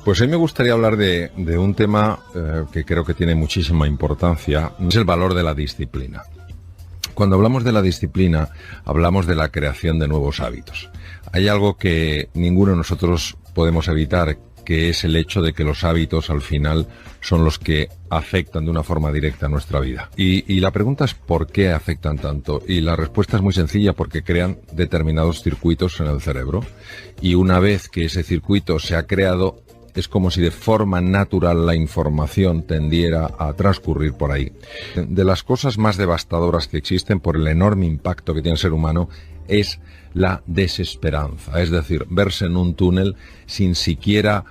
Pues hoy me gustaría hablar de un tema que creo que tiene muchísima importancia, es el valor de la disciplina. Cuando hablamos de la disciplina, hablamos de la creación de nuevos hábitos. Hay algo que ninguno de nosotros podemos evitar, que es el hecho de que los hábitos al final son los que afectan de una forma directa a nuestra vida. Y la pregunta es ¿por qué afectan tanto? Y la respuesta es muy sencilla, porque crean determinados circuitos en el cerebro. Y una vez que ese circuito se ha creado, es como si de forma natural la información tendiera a transcurrir por ahí. De las cosas más devastadoras que existen por el enorme impacto que tiene el ser humano es la desesperanza, es decir, verse en un túnel sin siquiera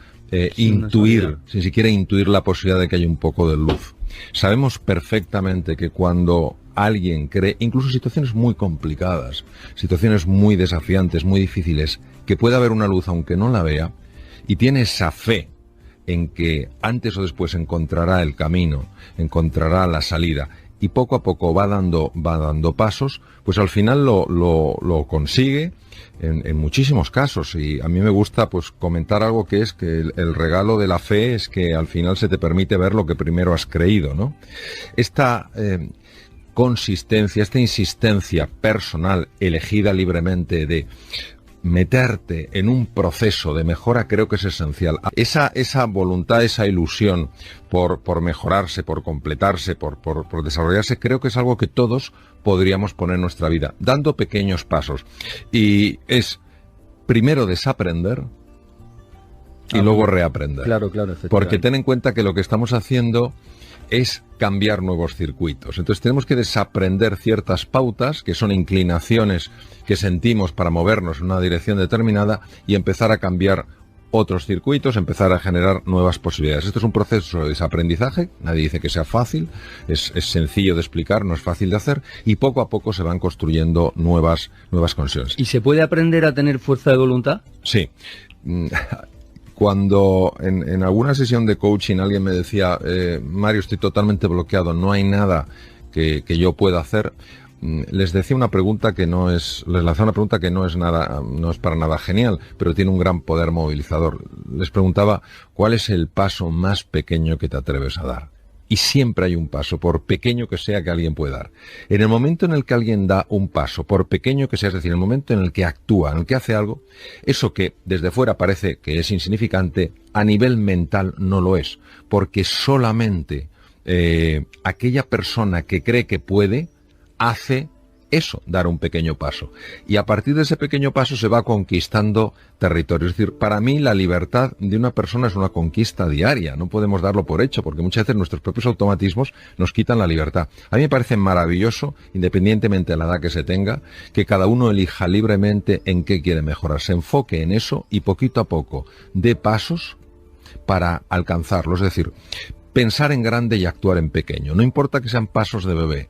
intuir la posibilidad de que haya un poco de luz. Sabemos perfectamente que cuando alguien cree, incluso situaciones muy complicadas, situaciones muy desafiantes, muy difíciles, que puede haber una luz aunque no la vea, y tiene esa fe en que antes o después encontrará el camino, encontrará la salida, y poco a poco va dando pasos, pues al final lo consigue en muchísimos casos. Y a mí me gusta pues comentar algo que es que el regalo de la fe es que al final se te permite ver lo que primero has creído, ¿no? Esta consistencia, esta insistencia personal, elegida libremente, de meterte en un proceso de mejora, creo que es esencial. Esa voluntad, esa ilusión por mejorarse, por completarse, por desarrollarse, creo que es algo que todos podríamos poner en nuestra vida, dando pequeños pasos. Y es primero desaprender y luego reaprender. Claro, porque ten en cuenta que lo que estamos haciendo es cambiar nuevos circuitos. Entonces tenemos que desaprender ciertas pautas, que son inclinaciones que sentimos para movernos en una dirección determinada, y empezar a cambiar otros circuitos, empezar a generar nuevas posibilidades. Esto es un proceso de desaprendizaje, nadie dice que sea fácil, es sencillo de explicar, no es fácil de hacer, y poco a poco se van construyendo nuevas conexiones. ¿Y se puede aprender a tener fuerza de voluntad? Sí. Cuando en alguna sesión de coaching alguien me decía, Mario, estoy totalmente bloqueado, no hay nada que yo pueda hacer, les decía una pregunta que les lanzaba una pregunta que no es para nada genial, pero tiene un gran poder movilizador. Les preguntaba, ¿cuál es el paso más pequeño que te atreves a dar? Y siempre hay un paso, por pequeño que sea, que alguien puede dar. En el momento en el que alguien da un paso, por pequeño que sea, es decir, en el momento en el que actúa, en el que hace algo, eso que desde fuera parece que es insignificante, a nivel mental no lo es. Porque solamente aquella persona que cree que puede, hace eso, dar un pequeño paso. Y a partir de ese pequeño paso se va conquistando territorio. Es decir, para mí la libertad de una persona es una conquista diaria. No podemos darlo por hecho, porque muchas veces nuestros propios automatismos nos quitan la libertad. A mí me parece maravilloso, independientemente de la edad que se tenga, que cada uno elija libremente en qué quiere mejorar. Se enfoque en eso y poquito a poco dé pasos para alcanzarlo. Es decir, pensar en grande y actuar en pequeño. No importa que sean pasos de bebé,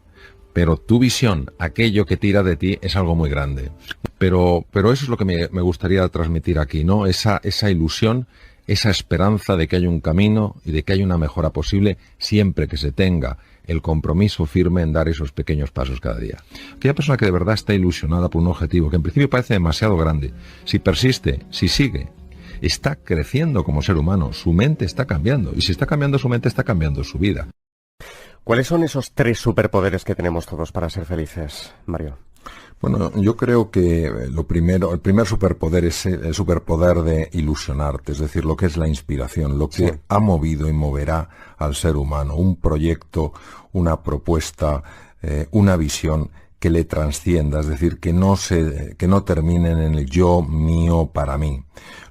pero tu visión, aquello que tira de ti, es algo muy grande. Pero eso es lo que me gustaría transmitir aquí, ¿no? Esa ilusión, esa esperanza de que hay un camino y de que hay una mejora posible, siempre que se tenga el compromiso firme en dar esos pequeños pasos cada día. Aquella persona que de verdad está ilusionada por un objetivo, que en principio parece demasiado grande, si persiste, si sigue, está creciendo como ser humano, su mente está cambiando, y si está cambiando su mente, está cambiando su vida. ¿Cuáles son esos 3 superpoderes que tenemos todos para ser felices, Mario? Bueno, yo creo que el primer superpoder es el superpoder de ilusionarte, es decir, lo que es la inspiración, lo que ha movido y moverá al ser humano, un proyecto, una propuesta, una visión que le trascienda, es decir, que no terminen en el yo, mío, para mí.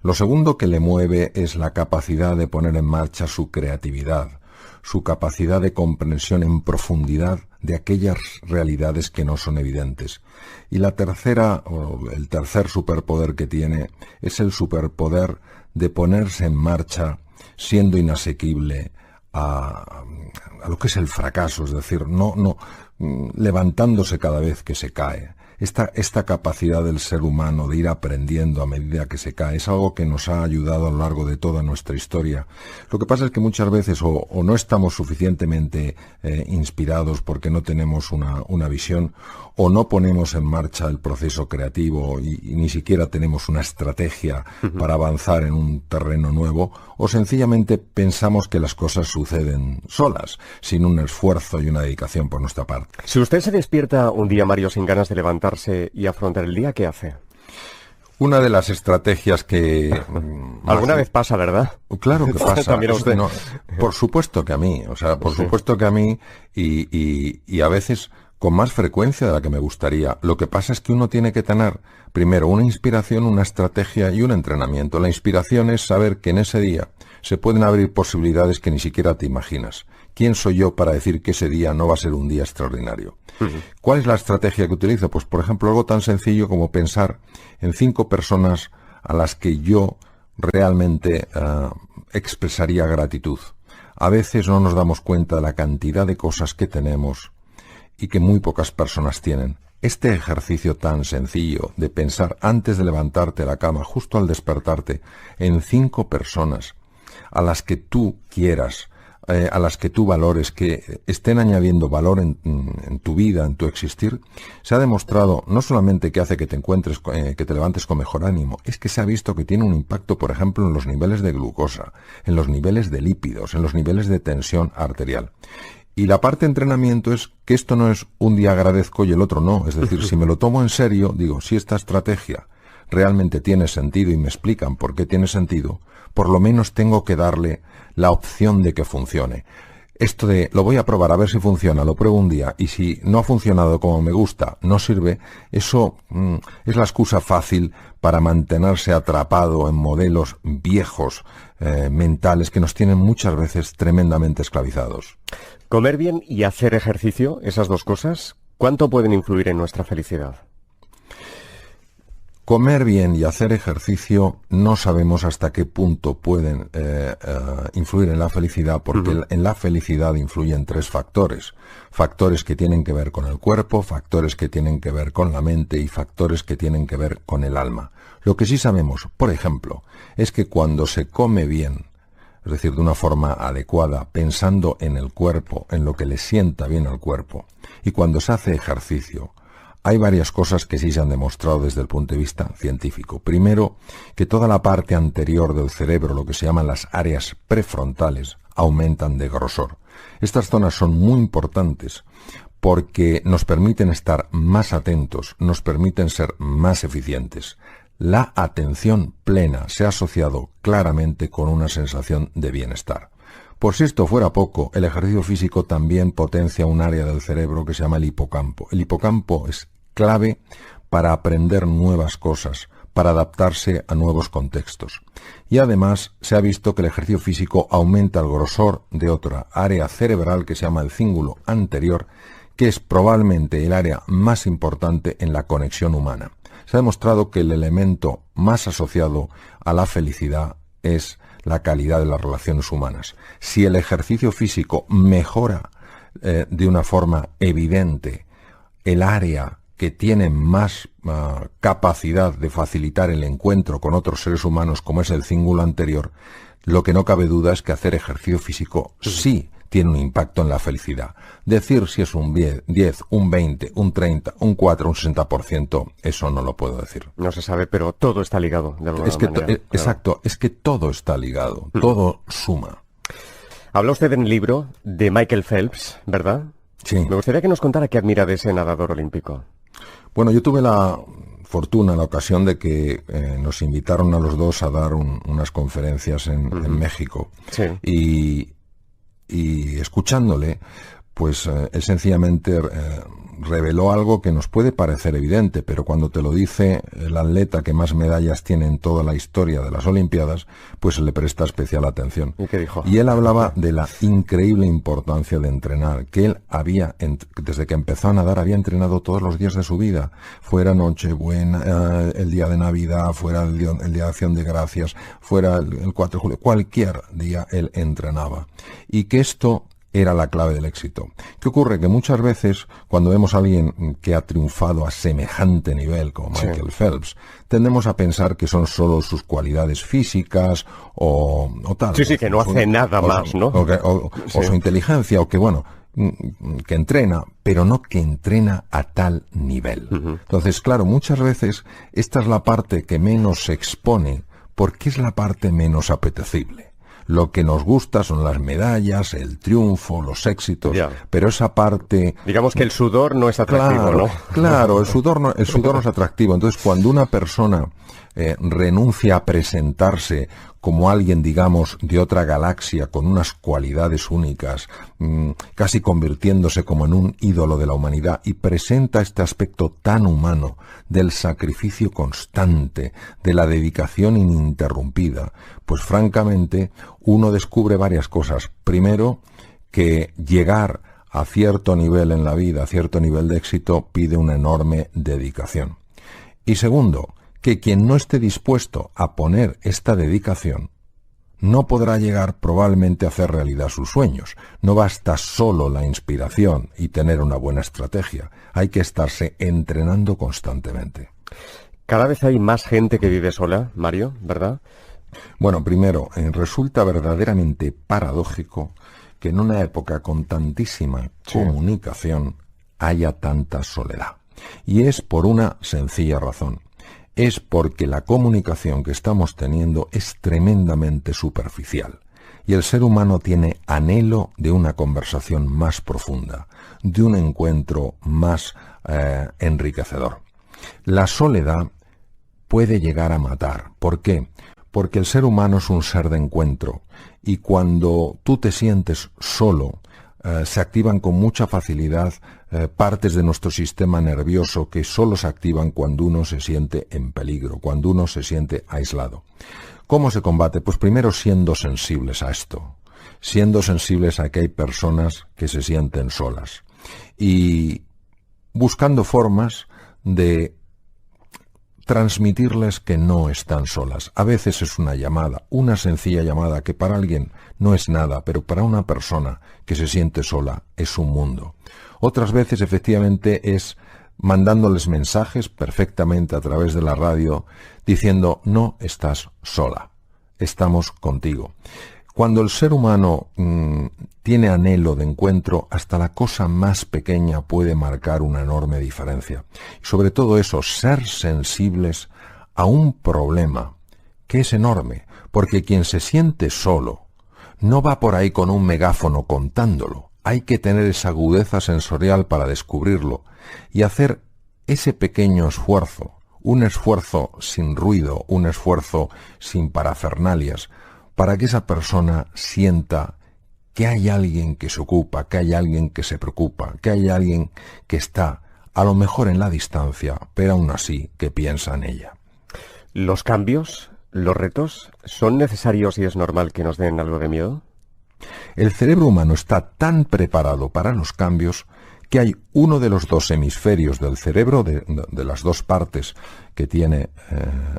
Lo segundo que le mueve es la capacidad de poner en marcha su creatividad, su capacidad de comprensión en profundidad de aquellas realidades que no son evidentes. Y el tercer superpoder que tiene es el superpoder de ponerse en marcha siendo inasequible a lo que es el fracaso, es decir, no levantándose cada vez que se cae. esta capacidad del ser humano de ir aprendiendo a medida que se cae es algo que nos ha ayudado a lo largo de toda nuestra historia. Lo que pasa es que muchas veces o no estamos suficientemente inspirados porque no tenemos una visión, o no ponemos en marcha el proceso creativo y ni siquiera tenemos una estrategia para avanzar en un terreno nuevo, o sencillamente pensamos que las cosas suceden solas, sin un esfuerzo y una dedicación por nuestra parte. Si usted se despierta un día, Mario, sin ganas de levantarse y afrontar el día, ¿qué hace? Una de las estrategias que... ¿Alguna vez pasa, verdad? Claro que pasa. También a usted. No, por supuesto que a mí, supuesto que a mí, y a veces con más frecuencia de la que me gustaría. Lo que pasa es que uno tiene que tener primero una inspiración, una estrategia y un entrenamiento. La inspiración es saber que en ese día se pueden abrir posibilidades que ni siquiera te imaginas. ¿Quién soy yo para decir que ese día no va a ser un día extraordinario? ¿Cuál es la estrategia que utilizo? Pues, por ejemplo, algo tan sencillo como pensar en 5 personas a las que yo realmente expresaría gratitud. A veces no nos damos cuenta de la cantidad de cosas que tenemos y que muy pocas personas tienen. Este ejercicio tan sencillo de pensar antes de levantarte de la cama, justo al despertarte, en 5 personas a las que tú quieras, a las que tú valores, que estén añadiendo valor en tu vida, en tu existir, se ha demostrado no solamente que hace que te encuentres, que te levantes con mejor ánimo, es que se ha visto que tiene un impacto, por ejemplo, en los niveles de glucosa, en los niveles de lípidos, en los niveles de tensión arterial. Y la parte de entrenamiento es que esto no es un día agradezco y el otro no. Es decir, si me lo tomo en serio, digo, si esta estrategia realmente tiene sentido y me explican por qué tiene sentido, por lo menos tengo que darle la opción de que funcione. Esto de, lo voy a probar a ver si funciona, lo pruebo un día, y si no ha funcionado como me gusta, no sirve, eso es la excusa fácil para mantenerse atrapado en modelos viejos, mentales, que nos tienen muchas veces tremendamente esclavizados. Comer bien y hacer ejercicio, esas dos cosas, ¿cuánto pueden influir en nuestra felicidad? Comer bien y hacer ejercicio no sabemos hasta qué punto pueden influir en la felicidad, porque en la felicidad influyen 3 factores. Factores que tienen que ver con el cuerpo, factores que tienen que ver con la mente y factores que tienen que ver con el alma. Lo que sí sabemos, por ejemplo, es que cuando se come bien, es decir, de una forma adecuada, pensando en el cuerpo, en lo que le sienta bien al cuerpo, y cuando se hace ejercicio, hay varias cosas que sí se han demostrado desde el punto de vista científico. Primero, que toda la parte anterior del cerebro, lo que se llaman las áreas prefrontales, aumentan de grosor. Estas zonas son muy importantes porque nos permiten estar más atentos, nos permiten ser más eficientes. La atención plena se ha asociado claramente con una sensación de bienestar. Por si esto fuera poco, el ejercicio físico también potencia un área del cerebro que se llama el hipocampo. El hipocampo es clave para aprender nuevas cosas, para adaptarse a nuevos contextos. Y además se ha visto que el ejercicio físico aumenta el grosor de otra área cerebral que se llama el cíngulo anterior, que es probablemente el área más importante en la conexión humana. Se ha demostrado que el elemento más asociado a la felicidad es la calidad de las relaciones humanas. Si el ejercicio físico mejora de una forma evidente el área que tiene más capacidad de facilitar el encuentro con otros seres humanos, como es el cíngulo anterior, lo que no cabe duda es que hacer ejercicio físico sí tiene un impacto en la felicidad. Decir si es un 10, un 20, un 30, un 4, un 60%, eso no lo puedo decir. No se sabe, pero todo está ligado de alguna manera. Exacto, es que todo está ligado, todo suma. Habla usted en el libro de Michael Phelps, ¿verdad? Sí. Me gustaría que nos contara qué admira de ese nadador olímpico. Bueno, yo tuve la fortuna, la ocasión de que nos invitaron a los dos a dar unas conferencias en México. Sí. Y escuchándole, pues él sencillamente reveló algo que nos puede parecer evidente, pero cuando te lo dice el atleta que más medallas tiene en toda la historia de las Olimpiadas, pues se le presta especial atención. ¿Y qué dijo? Y él hablaba de la increíble importancia de entrenar, que él había, desde que empezó a nadar, había entrenado todos los días de su vida, fuera Nochebuena, el día de Navidad, fuera el día de Acción de Gracias, fuera el 4 de julio, cualquier día él entrenaba. Y que esto era la clave del éxito. ¿Qué ocurre? Que muchas veces, cuando vemos a alguien que ha triunfado a semejante nivel como Michael Phelps, tendemos a pensar que son solo sus cualidades físicas o tal. Sí, que no hace nada más, ¿no? O su inteligencia, o que, bueno, que entrena, pero no que entrena a tal nivel. Entonces, claro, muchas veces esta es la parte que menos se expone porque es la parte menos apetecible. Lo que nos gusta son las medallas, el triunfo, los éxitos, pero esa parte... Digamos que el sudor no es atractivo, claro, ¿no? Claro, el sudor no es atractivo. Entonces, cuando una persona renuncia a presentarse como alguien, digamos, de otra galaxia, con unas cualidades únicas, casi convirtiéndose como en un ídolo de la humanidad, y presenta este aspecto tan humano del sacrificio constante, de la dedicación ininterrumpida, pues francamente uno descubre varias cosas. Primero, que llegar a cierto nivel en la vida, a cierto nivel de éxito, pide una enorme dedicación. Y segundo, que quien no esté dispuesto a poner esta dedicación no podrá llegar probablemente a hacer realidad sus sueños. No basta solo la inspiración y tener una buena estrategia. Hay que estarse entrenando constantemente. Cada vez hay más gente que vive sola, Mario, ¿verdad? Bueno, primero, resulta verdaderamente paradójico que en una época con tantísima comunicación haya tanta soledad. Y es por una sencilla razón. Es porque la comunicación que estamos teniendo es tremendamente superficial y el ser humano tiene anhelo de una conversación más profunda, de un encuentro más enriquecedor. La soledad puede llegar a matar. ¿Por qué? Porque el ser humano es un ser de encuentro y cuando tú te sientes solo, se activan con mucha facilidad partes de nuestro sistema nervioso que solo se activan cuando uno se siente en peligro, cuando uno se siente aislado. ¿Cómo se combate? Pues primero siendo sensibles a esto, siendo sensibles a que hay personas que se sienten solas y buscando formas de transmitirles que no están solas. A veces es una llamada, una sencilla llamada que para alguien no es nada, pero para una persona que se siente sola es un mundo. Otras veces efectivamente es mandándoles mensajes perfectamente a través de la radio diciendo no estás sola, estamos contigo. Cuando el ser humano tiene anhelo de encuentro, hasta la cosa más pequeña puede marcar una enorme diferencia. Y sobre todo eso, ser sensibles a un problema que es enorme, porque quien se siente solo no va por ahí con un megáfono contándolo. Hay que tener esa agudeza sensorial para descubrirlo y hacer ese pequeño esfuerzo, un esfuerzo sin ruido, un esfuerzo sin parafernalias, para que esa persona sienta que hay alguien que se ocupa, que hay alguien que se preocupa, que hay alguien que está, a lo mejor en la distancia, pero aún así que piensa en ella. ¿Los cambios, los retos, son necesarios y es normal que nos den algo de miedo? El cerebro humano está tan preparado para los cambios que hay uno de los dos hemisferios del cerebro, de las dos partes que tiene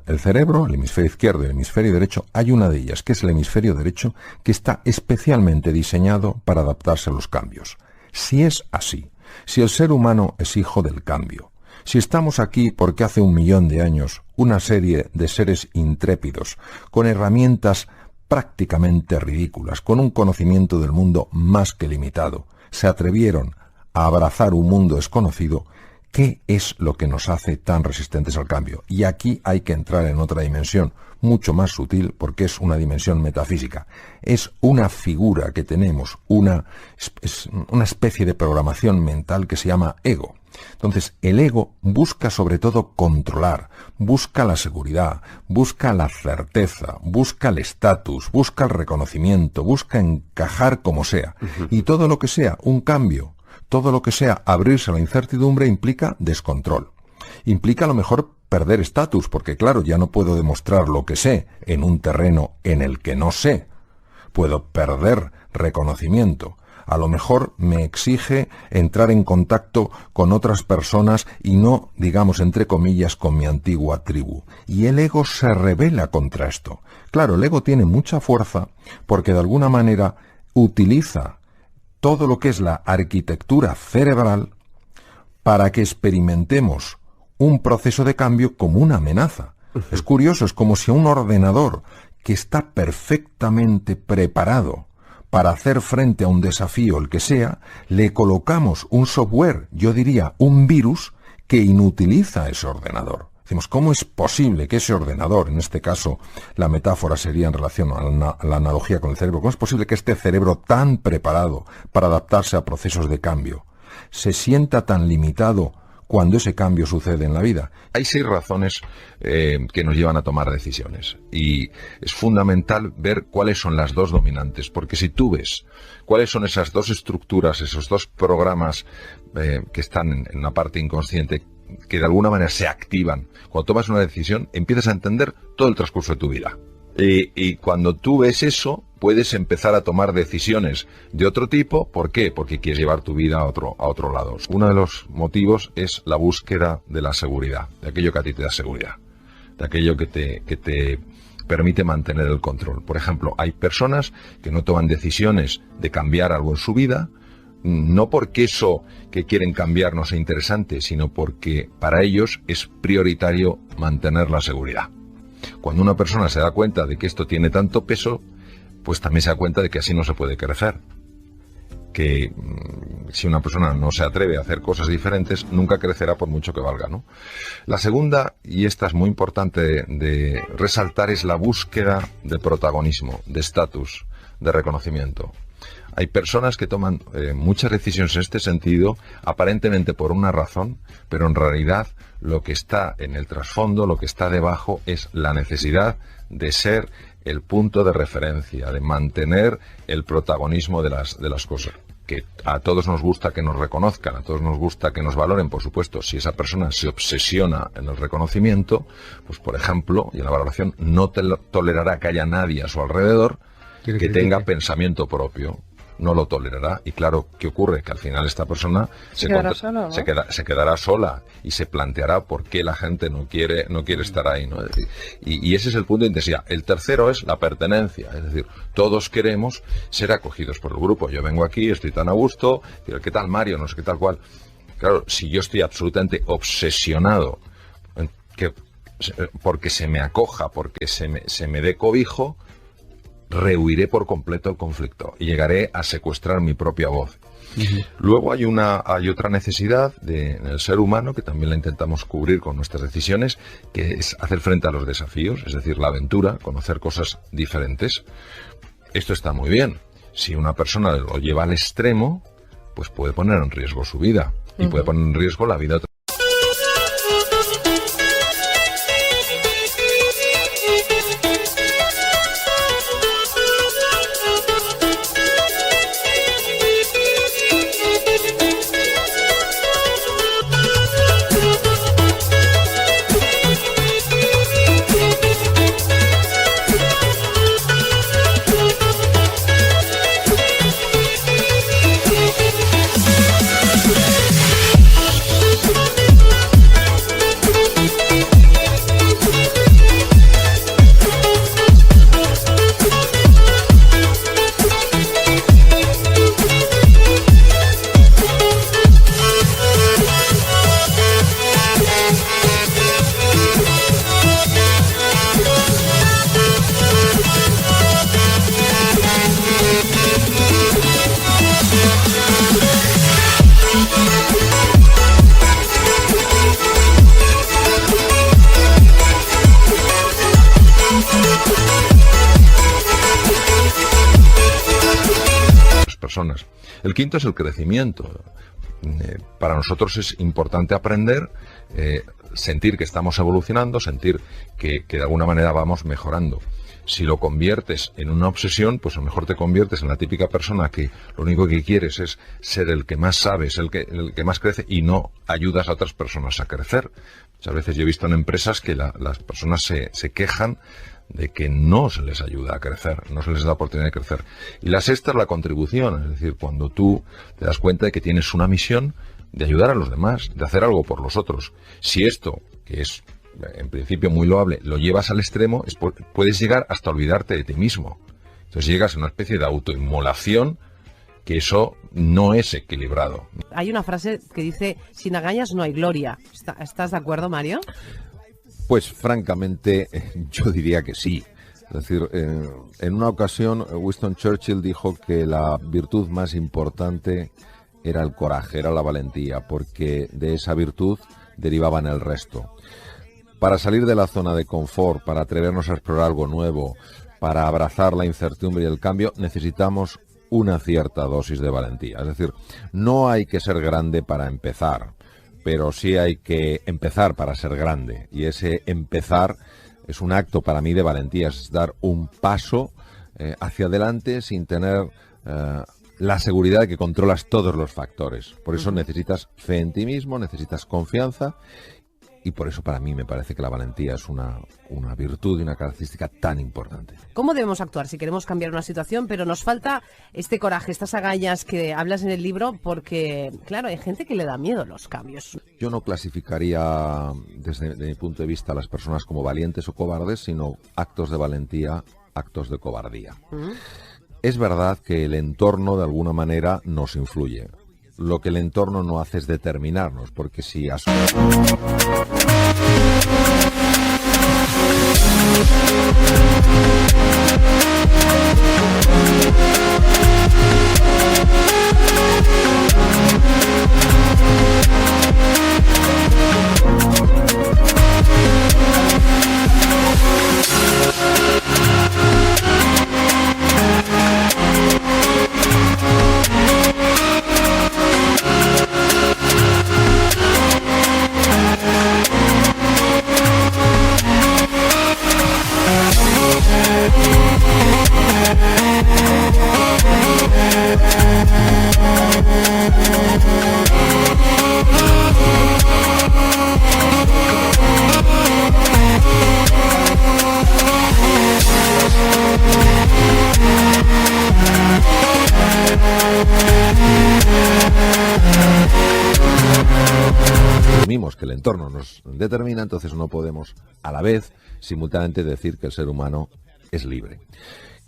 el cerebro, el hemisferio izquierdo y el hemisferio derecho, hay una de ellas, que es el hemisferio derecho, que está especialmente diseñado para adaptarse a los cambios. Si es así, si el ser humano es hijo del cambio, si estamos aquí porque hace 1.000.000 de años una serie de seres intrépidos, con herramientas prácticamente ridículas, con un conocimiento del mundo más que limitado, se atrevieron a abrazar un mundo desconocido, ¿qué es lo que nos hace tan resistentes al cambio? Y aquí hay que entrar en otra dimensión, mucho más sutil, porque es una dimensión metafísica. Es una figura que tenemos, una especie de programación mental que se llama ego. Entonces, el ego busca sobre todo controlar, busca la seguridad, busca la certeza, busca el estatus, busca el reconocimiento, busca encajar como sea. Y todo lo que sea un cambio, todo lo que sea abrirse a la incertidumbre implica descontrol. Implica a lo mejor perder estatus, porque claro, ya no puedo demostrar lo que sé en un terreno en el que no sé. Puedo perder reconocimiento. A lo mejor me exige entrar en contacto con otras personas y no, digamos, entre comillas, con mi antigua tribu. Y el ego se rebela contra esto. Claro, el ego tiene mucha fuerza porque de alguna manera utiliza todo lo que es la arquitectura cerebral para que experimentemos un proceso de cambio como una amenaza. Es curioso, es como si a un ordenador que está perfectamente preparado para hacer frente a un desafío, el que sea, le colocamos un software, yo diría un virus, que inutiliza ese ordenador. Decimos, ¿cómo es posible que ese ordenador, en este caso la metáfora sería en relación a la analogía con el cerebro, cómo es posible que este cerebro tan preparado para adaptarse a procesos de cambio se sienta tan limitado cuando ese cambio sucede en la vida? Hay 6 razones que nos llevan a tomar decisiones, y es fundamental ver cuáles son las 2 dominantes, porque si tú ves cuáles son esas 2 estructuras, esos 2 programas que están en la parte inconsciente, que de alguna manera se activan cuando tomas una decisión, empiezas a entender todo el transcurso de tu vida. Y cuando tú ves eso, puedes empezar a tomar decisiones de otro tipo. ¿Por qué? Porque quieres llevar tu vida a otro lado. Uno de los motivos es la búsqueda de la seguridad, de aquello que a ti te da seguridad, de aquello que te permite mantener el control. Por ejemplo, hay personas que no toman decisiones de cambiar algo en su vida, no porque eso que quieren cambiar no sea interesante, sino porque para ellos es prioritario mantener la seguridad. Cuando una persona se da cuenta de que esto tiene tanto peso, pues también se da cuenta de que así no se puede crecer. Que si una persona no se atreve a hacer cosas diferentes, nunca crecerá por mucho que valga, ¿no? La segunda, y esta es muy importante de resaltar, es la búsqueda de protagonismo, de estatus, de reconocimiento. Hay personas que toman muchas decisiones en este sentido, aparentemente por una razón, pero en realidad lo que está en el trasfondo, lo que está debajo, es la necesidad de ser el punto de referencia, de mantener el protagonismo de las cosas. Que a todos nos gusta que nos reconozcan, a todos nos gusta que nos valoren, por supuesto. Si esa persona se obsesiona en el reconocimiento, pues por ejemplo, y en la valoración, no tolerará que haya nadie a su alrededor que tenga pensamiento propio. No lo tolerará, y claro, ¿qué ocurre? Que al final esta persona se quedará sola y se planteará por qué la gente no quiere estar ahí, ¿no? Y ese es el punto de intensidad. El tercero es la pertenencia, es decir, todos queremos ser acogidos por el grupo. Yo vengo aquí, estoy tan a gusto, ¿qué tal Mario? No sé qué tal cual. Claro, si yo estoy absolutamente obsesionado porque se me acoja, porque se me dé cobijo, rehuiré por completo el conflicto y llegaré a secuestrar mi propia voz. Luego hay otra necesidad en el ser humano que también la intentamos cubrir con nuestras decisiones, que es hacer frente a los desafíos, es decir, la aventura, conocer cosas diferentes. Esto está muy bien. Si una persona lo lleva al extremo, pues puede poner en riesgo su vida y puede poner en riesgo la vida de otras. Personas. El quinto es el crecimiento. Para nosotros es importante aprender, sentir que estamos evolucionando, sentir que de alguna manera vamos mejorando. Si lo conviertes en una obsesión, pues a lo mejor te conviertes en la típica persona que lo único que quieres es ser el que más sabes, el que más crece, y no ayudas a otras personas a crecer. Muchas veces yo he visto en empresas que las personas se quejan de que no se les ayuda a crecer, no se les da oportunidad de crecer. Y la sexta es la contribución, es decir, cuando tú te das cuenta de que tienes una misión de ayudar a los demás, de hacer algo por los otros. Si esto, que es en principio muy loable, lo llevas al extremo, puedes llegar hasta olvidarte de ti mismo. Entonces llegas a una especie de autoinmolación que eso no es equilibrado. Hay una frase que dice, sin agallas no hay gloria. ¿Estás de acuerdo, Mario? Pues francamente yo diría que sí. Es decir, en una ocasión Winston Churchill dijo que la virtud más importante era el coraje, era la valentía, porque de esa virtud derivaban el resto. Para salir de la zona de confort, para atrevernos a explorar algo nuevo, para abrazar la incertidumbre y el cambio, necesitamos una cierta dosis de valentía. Es decir, no hay que ser grande para empezar, pero sí hay que empezar para ser grande. Y ese empezar es un acto para mí de valentía, es dar un paso hacia adelante sin tener la seguridad de que controlas todos los factores. Por eso necesitas fe en ti mismo, necesitas confianza. Y por eso para mí me parece que la valentía es una virtud y una característica tan importante. ¿Cómo debemos actuar si queremos cambiar una situación, pero nos falta este coraje, estas agallas que hablas en el libro? Porque, claro, hay gente que le da miedo los cambios. Yo no clasificaría desde mi punto de vista a las personas como valientes o cobardes, sino actos de valentía, actos de cobardía. Es verdad que el entorno de alguna manera nos influye. Lo que el entorno no hace es determinarnos, porque si asumimos que el entorno nos determina, entonces no podemos a la vez simultáneamente decir que el ser humano es libre.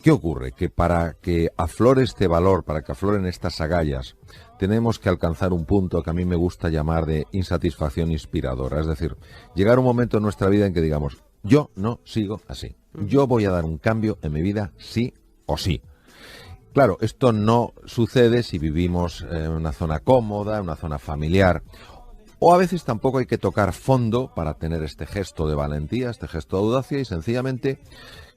¿Qué ocurre? Que para que aflore este valor, para que afloren estas agallas, tenemos que alcanzar un punto que a mí me gusta llamar de insatisfacción inspiradora. Es decir, llegar un momento en nuestra vida en que digamos, yo no sigo así. Yo voy a dar un cambio en mi vida sí o sí. Claro, esto no sucede si vivimos en una zona cómoda, en una zona familiar. O a veces tampoco hay que tocar fondo para tener este gesto de valentía, este gesto de audacia y sencillamente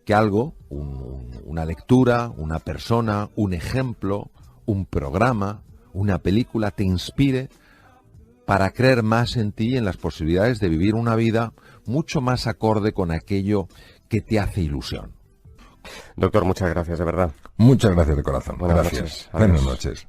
que algo, una lectura, una persona, un ejemplo, un programa, una película te inspire para creer más en ti y en las posibilidades de vivir una vida mucho más acorde con aquello que te hace ilusión. Doctor, muchas gracias, de verdad. Muchas gracias de corazón. Buenas Gracias. noches. Buenas noches.